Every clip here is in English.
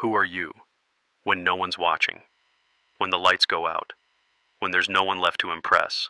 Who are you when no one's watching? When the lights go out? When there's no one left to impress?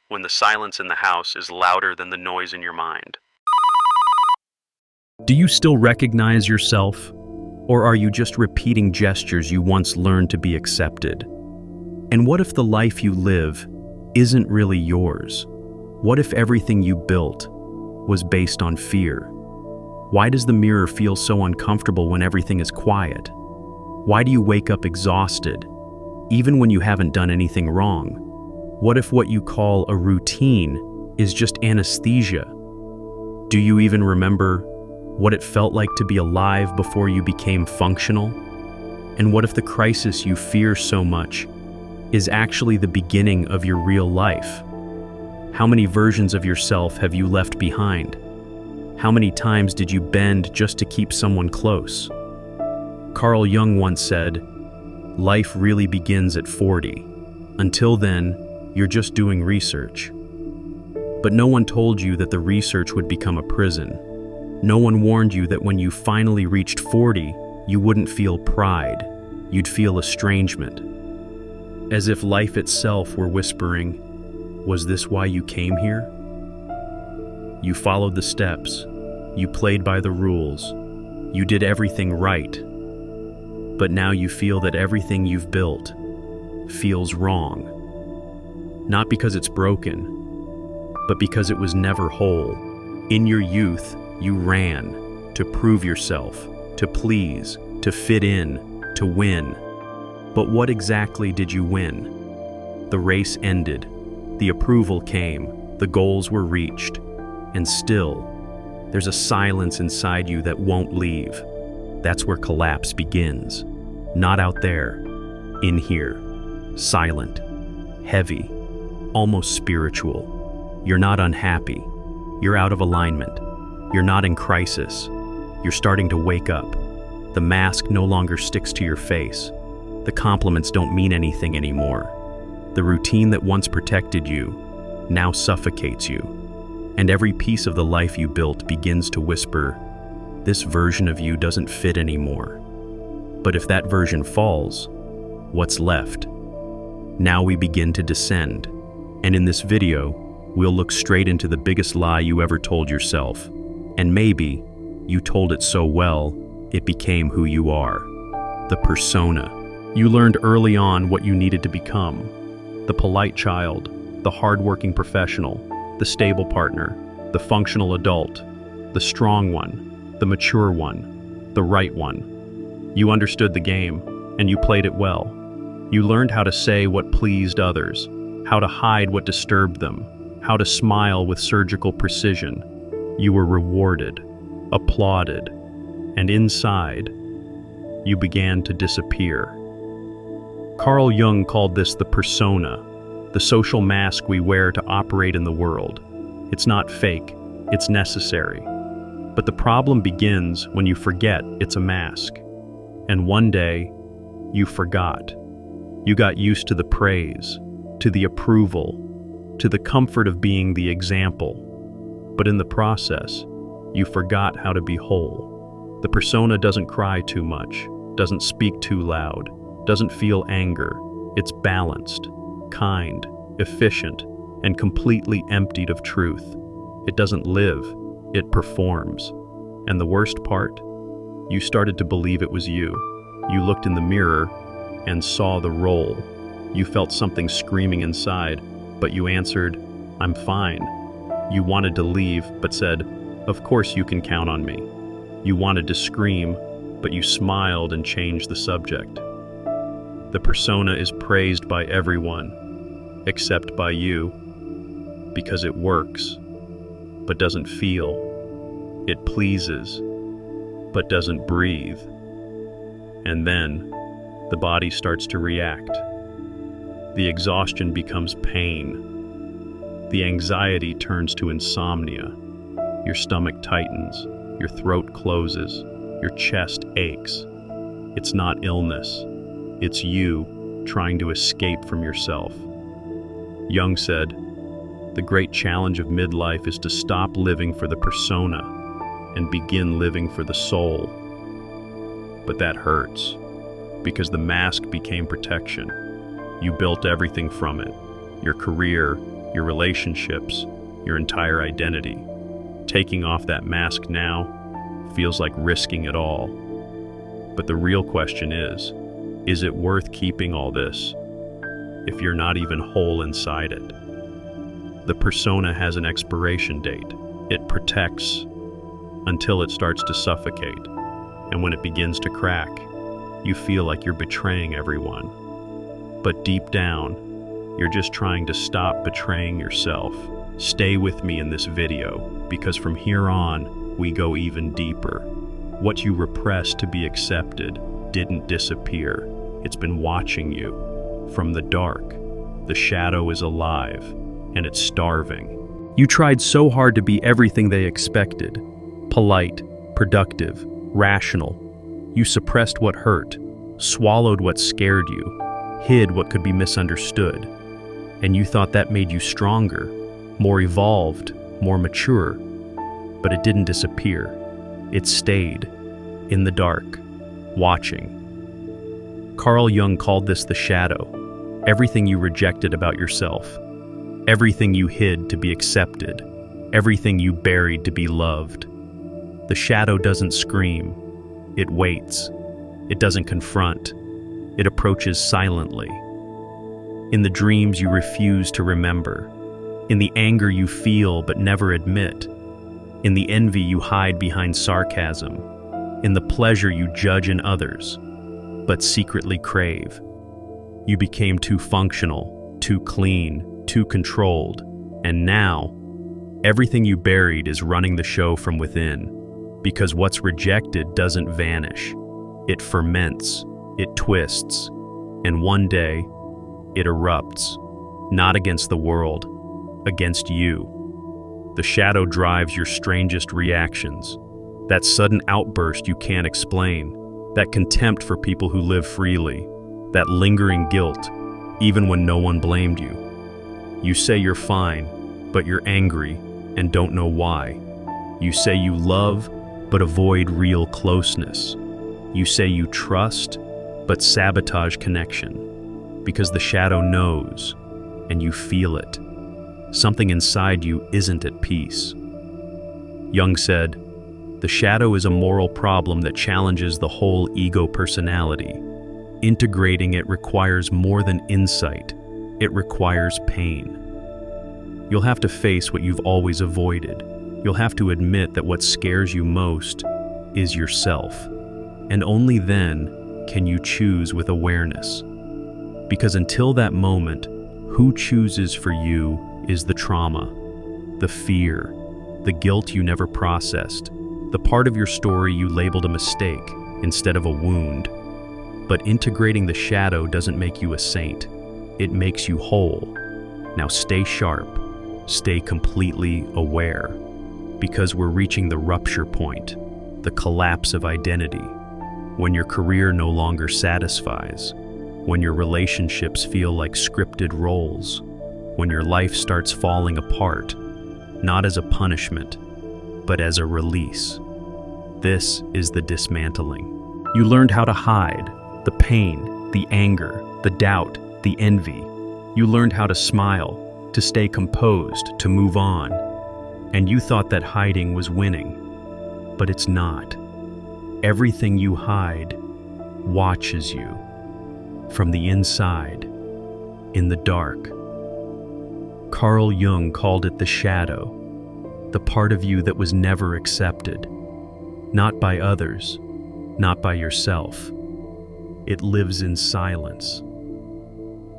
When the silence in the house is louder than the noise in your mind? Do you still recognize yourself? Or are you just repeating gestures you once learned to be accepted? And what if the life you live isn't really yours? What if everything you built was based on fear? Why does the mirror feel so uncomfortable when everything is quiet? Why do you wake up exhausted, even when you haven't done anything wrong? What if what you call a routine is just anesthesia? Do you even remember what it felt like to be alive before you became functional? And what if the crisis you fear so much is actually the beginning of your real life? How many versions of yourself have you left behind? How many times did you bend just to keep someone close? Carl Jung once said, "Life really begins at 40. Until then, you're just doing research." But no one told you that the research would become a prison. No one warned you that when you finally reached 40, you wouldn't feel pride, you'd feel estrangement. As if life itself were whispering, "Was this why you came here?" You followed the steps, you played by the rules, you did everything right. But now you feel that everything you've built feels wrong. Not because it's broken, but because it was never whole. In your youth, you ran to prove yourself, to please, to fit in, to win. But what exactly did you win? The race ended, the approval came, the goals were reached, and still, there's a silence inside you that won't leave. That's where collapse begins. Not out there, in here. Silent, heavy, almost spiritual. You're not unhappy. You're out of alignment. You're not in crisis. You're starting to wake up. The mask no longer sticks to your face. The compliments don't mean anything anymore. The routine that once protected you now suffocates you. And every piece of the life you built begins to whisper, "This version of you doesn't fit anymore." But if that version falls, what's left? Now we begin to descend. And in this video, we'll look straight into the biggest lie you ever told yourself. And maybe you told it so well, it became who you are. The persona. You learned early on what you needed to become. The polite child, the hardworking professional, the stable partner, the functional adult, the strong one, the mature one, the right one. You understood the game, and you played it well. You learned how to say what pleased others, how to hide what disturbed them, how to smile with surgical precision. You were rewarded, applauded, and inside, you began to disappear. Carl Jung called this the persona, the social mask we wear to operate in the world. It's not fake, it's necessary. But the problem begins when you forget it's a mask. And one day, you forgot. You got used to the praise, to the approval, to the comfort of being the example. But in the process, you forgot how to be whole. The persona doesn't cry too much, doesn't speak too loud, doesn't feel anger. It's balanced, kind, efficient, and completely emptied of truth. It doesn't live, it performs. And the worst part? You started to believe it was you. You looked in the mirror and saw the role. You felt something screaming inside, but you answered, "I'm fine." You wanted to leave, but said, "Of course you can count on me." You wanted to scream, but you smiled and changed the subject. The persona is praised by everyone, except by you, because it works, but doesn't feel. It pleases, but doesn't breathe. And then, the body starts to react. The exhaustion becomes pain. The anxiety turns to insomnia. Your stomach tightens, your throat closes, your chest aches. It's not illness. It's you trying to escape from yourself. Jung said, "The great challenge of midlife is to stop living for the persona and begin living for the soul." But that hurts, because the mask became protection. You built everything from it: your career, your relationships, your entire identity. Taking off that mask now feels like risking it all. But the real question is it worth keeping all this if you're not even whole inside it? The persona has an expiration date. It protects until it starts to suffocate. And when it begins to crack, you feel like you're betraying everyone. But deep down, you're just trying to stop betraying yourself. Stay with me in this video, because from here on, we go even deeper. What you repressed to be accepted didn't disappear. It's been watching you from the dark. The shadow is alive, and it's starving. You tried so hard to be everything they expected: polite, productive, rational. You suppressed what hurt, swallowed what scared you, hid what could be misunderstood. And you thought that made you stronger, more evolved, more mature. But it didn't disappear. It stayed in the dark, watching. Carl Jung called this the shadow. Everything you rejected about yourself, everything you hid to be accepted, everything you buried to be loved. The shadow doesn't scream. It waits. It doesn't confront. It approaches silently. In the dreams you refuse to remember, in the anger you feel but never admit, in the envy you hide behind sarcasm, in the pleasure you judge in others, but secretly crave. You became too functional, too clean, too controlled, and now, everything you buried is running the show from within, because what's rejected doesn't vanish. It ferments, it twists, and one day, it erupts, not against the world, against you. The shadow drives your strangest reactions. That sudden outburst you can't explain, that contempt for people who live freely, that lingering guilt, even when no one blamed you. You say you're fine, but you're angry and don't know why. You say you love, but avoid real closeness. You say you trust, but sabotage connection, because the shadow knows, and you feel it. Something inside you isn't at peace. Jung said, "The shadow is a moral problem that challenges the whole ego personality. Integrating it requires more than insight. It requires pain. You'll have to face what you've always avoided. You'll have to admit that what scares you most is yourself. And only then can you choose with awareness. Because until that moment, who chooses for you is the trauma, the fear, the guilt you never processed, the part of your story you labeled a mistake instead of a wound. But integrating the shadow doesn't make you a saint. It makes you whole. Now stay sharp, stay completely aware, because we're reaching the rupture point, the collapse of identity, when your career no longer satisfies, when your relationships feel like scripted roles, when your life starts falling apart, not as a punishment, but as a release. This is the dismantling. You learned how to hide the pain, the anger, the doubt, the envy. You learned how to smile, to stay composed, to move on. And you thought that hiding was winning, but it's not. Everything you hide watches you from the inside, in the dark. Carl Jung called it the shadow, the part of you that was never accepted, not by others, not by yourself. It lives in silence,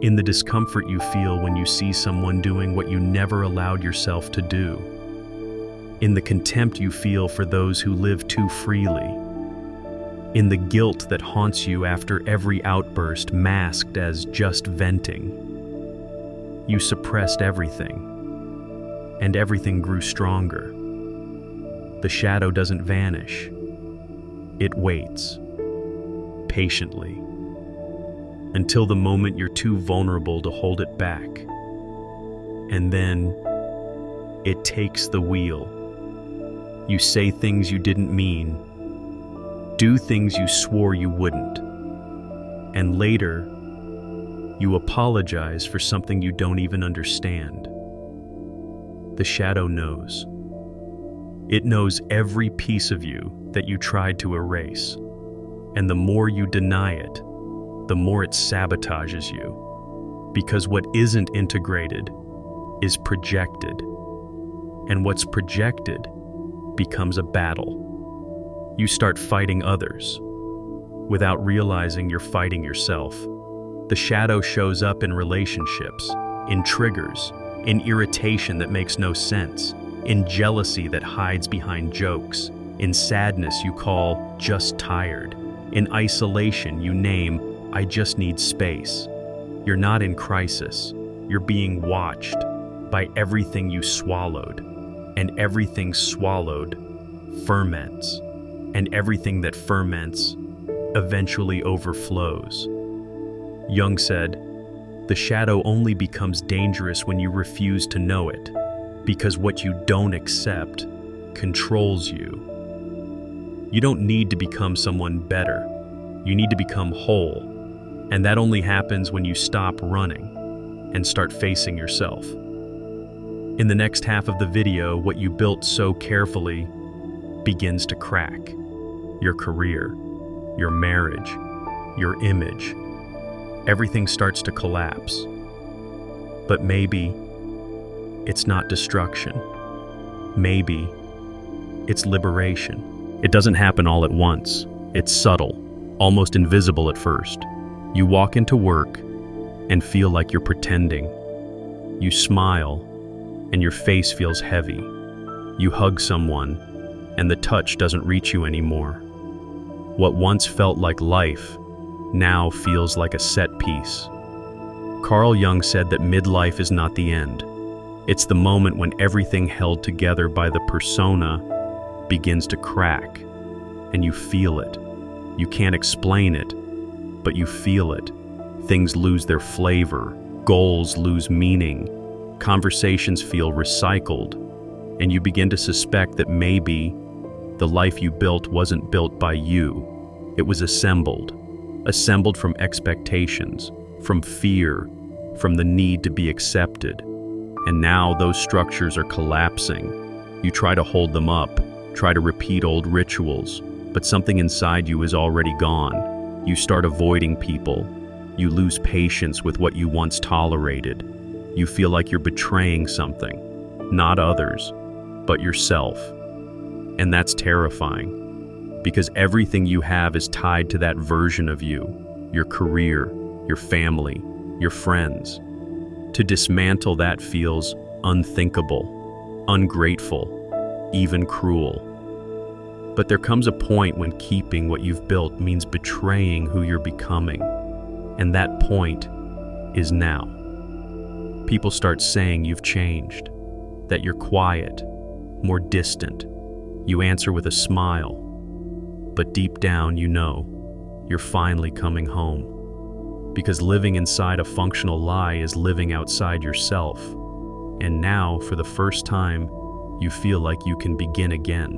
in the discomfort you feel when you see someone doing what you never allowed yourself to do, in the contempt you feel for those who live too freely, in the guilt that haunts you after every outburst masked as just venting. You suppressed everything, and everything grew stronger. The shadow doesn't vanish. It waits, patiently, until the moment you're too vulnerable to hold it back. And then, it takes the wheel. You say things you didn't mean, do things you swore you wouldn't. And later, you apologize for something you don't even understand. The shadow knows. It knows every piece of you that you tried to erase. And the more you deny it, the more it sabotages you. Because what isn't integrated is projected. And what's projected becomes a battle. You start fighting others. Without realizing you're fighting yourself. The shadow shows up in relationships, in triggers, in irritation that makes no sense, in jealousy that hides behind jokes, in sadness you call just tired, in isolation you name, I just need space. You're not in crisis. You're being watched by everything you swallowed, and everything swallowed ferments, and everything that ferments eventually overflows. Jung said, the shadow only becomes dangerous when you refuse to know it, because what you don't accept controls you. You don't need to become someone better. You need to become whole, and that only happens when you stop running and start facing yourself. In the next half of the video, what you built so carefully begins to crack. Your career, your marriage, your image. Everything starts to collapse. But maybe it's not destruction. Maybe it's liberation. It doesn't happen all at once. It's subtle, almost invisible at first. You walk into work and feel like you're pretending. You smile and your face feels heavy. You hug someone and the touch doesn't reach you anymore. What once felt like life now feels like a set piece. Carl Jung said that midlife is not the end. It's the moment when everything held together by the persona begins to crack, and you feel it. You can't explain it, but you feel it. Things lose their flavor, goals lose meaning, conversations feel recycled, and you begin to suspect that maybe the life you built wasn't built by you. It was assembled from expectations, from fear, from the need to be accepted. And now those structures are collapsing. You try to hold them up, try to repeat old rituals, but something inside you is already gone. You start avoiding people. You lose patience with what you once tolerated. You feel like you're betraying something, not others, but yourself. And that's terrifying. Because everything you have is tied to that version of you, your career, your family, your friends. To dismantle that feels unthinkable, ungrateful, even cruel. But there comes a point when keeping what you've built means betraying who you're becoming, and that point is now. People start saying you've changed, that you're quiet, more distant. You answer with a smile. But deep down, you know, you're finally coming home. Because living inside a functional lie is living outside yourself. And now, for the first time, you feel like you can begin again.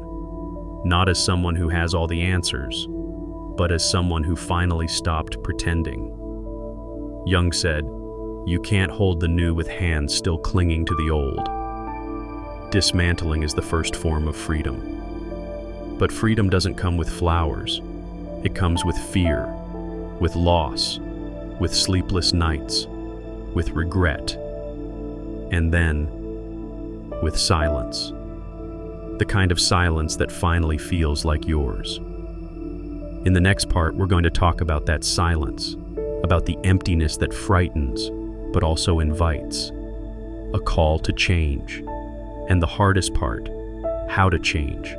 Not as someone who has all the answers, but as someone who finally stopped pretending. Jung said, you can't hold the new with hands still clinging to the old. Dismantling is the first form of freedom. But freedom doesn't come with flowers. It comes with fear, with loss, with sleepless nights, with regret, and then with silence. The kind of silence that finally feels like yours. In the next part, we're going to talk about that silence, about the emptiness that frightens, but also invites, a call to change. And the hardest part, how to change.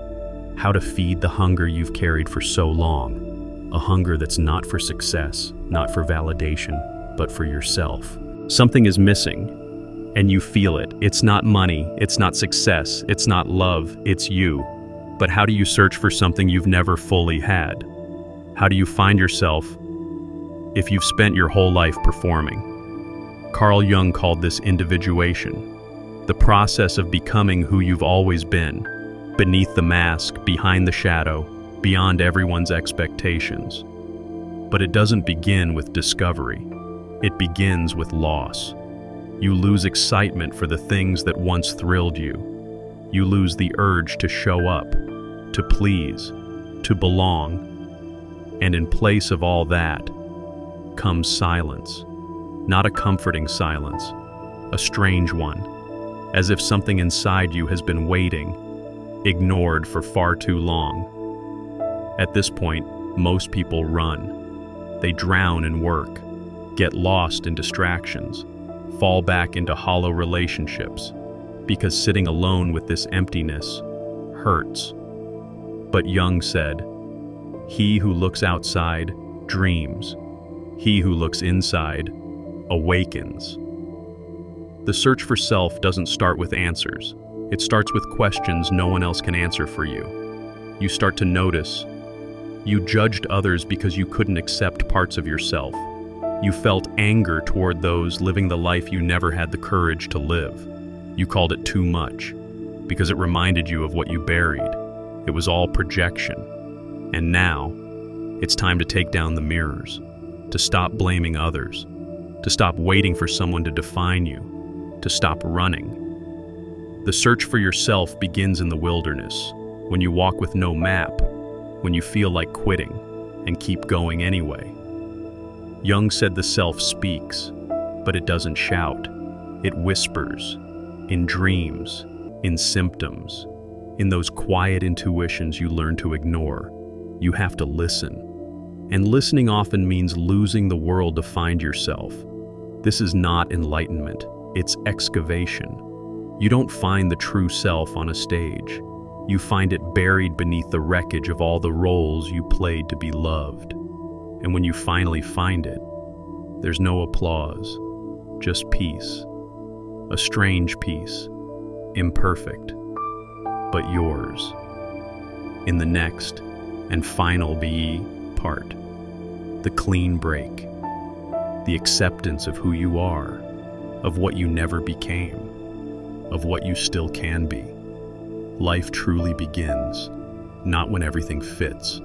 How to feed the hunger you've carried for so long, a hunger that's not for success, not for validation, but for yourself. Something is missing, and you feel it. It's not money, it's not success, it's not love, it's you. But how do you search for something you've never fully had? How do you find yourself if you've spent your whole life performing? Carl Jung called this individuation, the process of becoming who you've always been. Beneath the mask, behind the shadow, beyond everyone's expectations. But it doesn't begin with discovery. It begins with loss. You lose excitement for the things that once thrilled you. You lose the urge to show up, to please, to belong. And in place of all that comes silence. Not a comforting silence, a strange one, as if something inside you has been waiting, ignored for far too long. At this point, most people run. They drown in work, get lost in distractions, fall back into hollow relationships, because sitting alone with this emptiness hurts. But Jung said, "He who looks outside dreams. He who looks inside awakens." The search for self doesn't start with answers. It starts with questions no one else can answer for you. You start to notice. You judged others because you couldn't accept parts of yourself. You felt anger toward those living the life you never had the courage to live. You called it too much because it reminded you of what you buried. It was all projection. And now, it's time to take down the mirrors, to stop blaming others, to stop waiting for someone to define you, to stop running. The search for yourself begins in the wilderness, when you walk with no map, when you feel like quitting and keep going anyway. Jung said the self speaks, but it doesn't shout. It whispers, in dreams, in symptoms, in those quiet intuitions you learn to ignore. You have to listen. And listening often means losing the world to find yourself. This is not enlightenment, it's excavation. You don't find the true self on a stage. You find it buried beneath the wreckage of all the roles you played to be loved. And when you finally find it, there's no applause, just peace. A strange peace, imperfect, but yours. In the next and final BE part, the clean break, the acceptance of who you are, of what you never became, of what you still can be. Life truly begins, not when everything fits,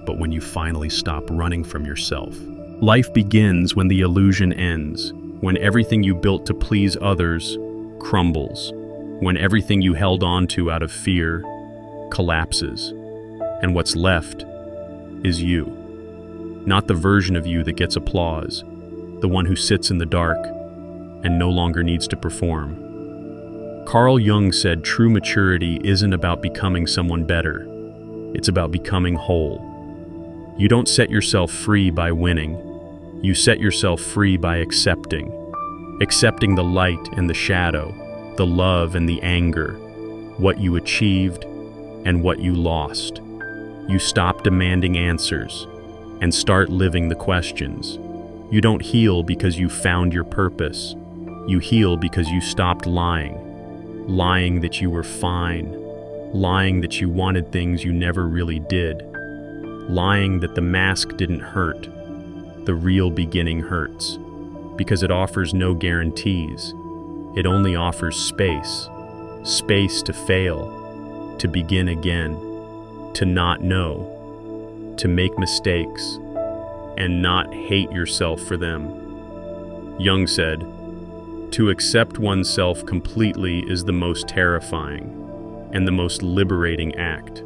but when you finally stop running from yourself. Life begins when the illusion ends, when everything you built to please others crumbles, when everything you held on to out of fear collapses, and what's left is you. Not the version of you that gets applause, the one who sits in the dark and no longer needs to perform. Carl Jung said true maturity isn't about becoming someone better, it's about becoming whole. You don't set yourself free by winning, you set yourself free by accepting the light and the shadow, the love and the anger, what you achieved and what you lost. You stop demanding answers and start living the questions. You don't heal because you found your purpose. You heal because you stopped lying. Lying that you were fine. Lying that you wanted things you never really did. Lying that the mask didn't hurt. The real beginning hurts because it offers no guarantees. It only offers space. Space to fail, to begin again, to not know, to make mistakes, and not hate yourself for them. Jung said, "To accept oneself completely is the most terrifying and the most liberating act."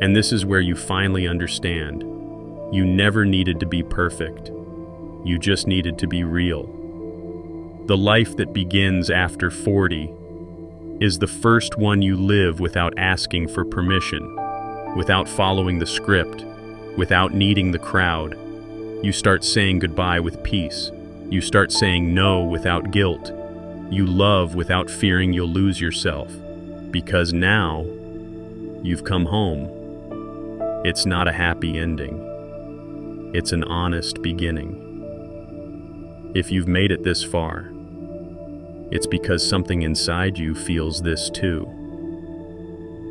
And this is where you finally understand. You never needed to be perfect. You just needed to be real. The life that begins after 40 is the first one you live without asking for permission, without following the script, without needing the crowd. You start saying goodbye with peace. You start saying no without guilt. You love without fearing you'll lose yourself. Because now, you've come home. It's not a happy ending. It's an honest beginning. If you've made it this far, it's because something inside you feels this too.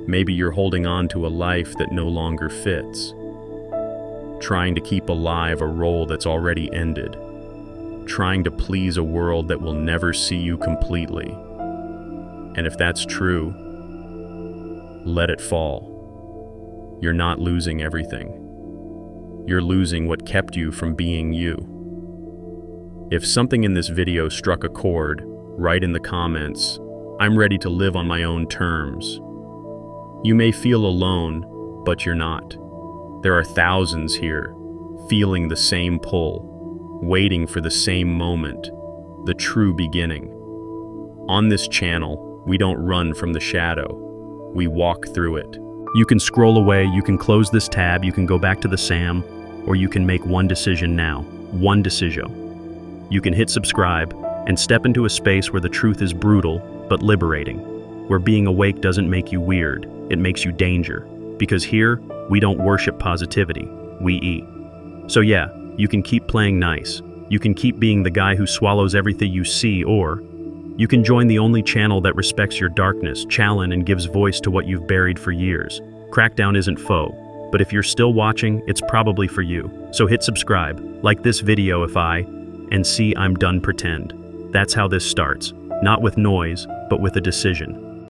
Maybe you're holding on to a life that no longer fits, trying to keep alive a role that's already ended, trying to please a world that will never see you completely. And if that's true, let it fall. you're not losing everything. You're losing what kept you from being you. If something in this video struck a chord, write in the comments, "I'm ready to live on my own terms." You may feel alone, but you're not. There are thousands here, feeling the same pull, waiting for the same moment, the true beginning. On this channel, we don't run from the shadow, we walk through it. You can scroll away, you can close this tab, you can go back to the SAM, or you can make one decision now, one decision. You can hit subscribe and step into a space where the truth is brutal, but liberating, where being awake doesn't make you weird, it makes you danger. Because here, we don't worship positivity, we eat. So yeah, you can keep playing nice. You can keep being the guy who swallows everything you see, or you can join the only channel that respects your darkness, challenge, and gives voice to what you've buried for years. Crackdown isn't faux, but if you're still watching, it's probably for you. So hit subscribe, like this video and see I'm done pretend. That's how this starts. Not with noise, but with a decision.